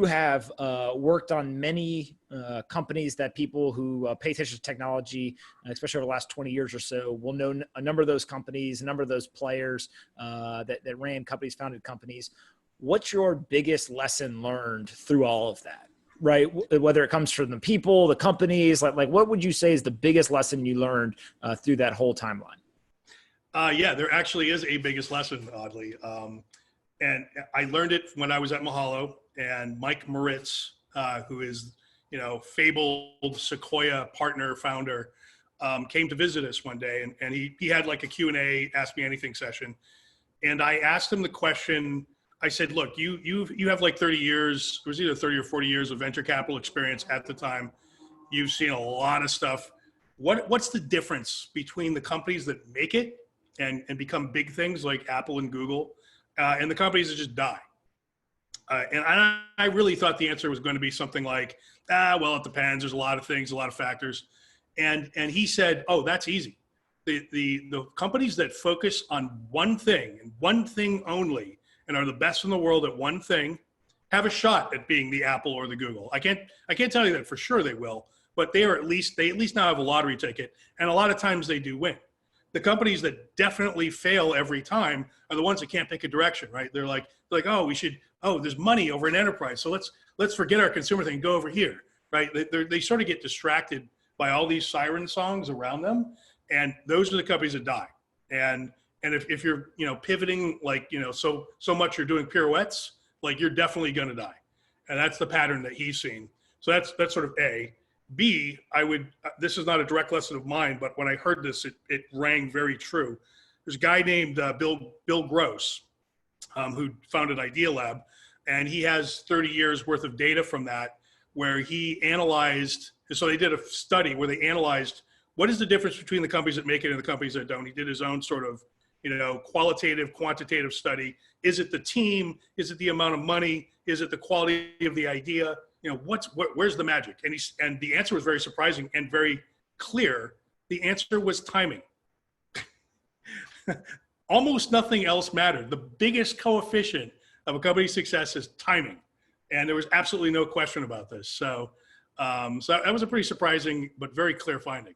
have worked on many companies that people who pay attention to technology, especially over the last 20 years or so, will know a number of those companies, a number of those players that ran companies, founded companies. What's your biggest lesson learned through all of that, right? Whether it comes from the people, the companies, like what would you say is the biggest lesson you learned through that whole timeline? Yeah, there actually is a biggest lesson, oddly. And I learned it when I was at Mahalo, and Mike Moritz, who is, fabled Sequoia partner founder, came to visit us one day, and he had like a Q&A, ask me anything session. And I asked him the question. I said, look, you have like 30 years, it was either 30 or 40 years of venture capital experience at the time. You've seen a lot of stuff. What's the difference between the companies that make it and become big things like Apple and Google, and the companies that just die? And I really thought the answer was going to be something like, well, it depends. There's a lot of things, a lot of factors. And he said, oh, that's easy. The companies that focus on one thing and one thing only, and are the best in the world at one thing, have a shot at being the Apple or the Google. I can't tell you that for sure they will, but they at least now have a lottery ticket, and a lot of times they do win. The companies that definitely fail every time are the ones that can't pick a direction, right? They're like, there's money over an enterprise, so let's forget our consumer thing and go over here, right? They sort of get distracted by all these siren songs around them, and those are the companies that die. And if you're, pivoting, like, so much you're doing pirouettes, like, you're definitely going to die. And that's the pattern that he's seen. So that's sort of A. B, this is not a direct lesson of mine, but when I heard this, it rang very true. There's a guy named Bill Gross, who founded Idea Lab, and he has 30 years worth of data from that, where he analyzed, so they did a study where they analyzed what is the difference between the companies that make it and the companies that don't. He did his own sort of, qualitative, quantitative study. Is it the team? Is it the amount of money? Is it the quality of the idea? Where's the magic? And the answer was very surprising and very clear. The answer was timing. Almost nothing else mattered. The biggest coefficient of a company's success is timing. And there was absolutely no question about this. So that was a pretty surprising, but very clear finding.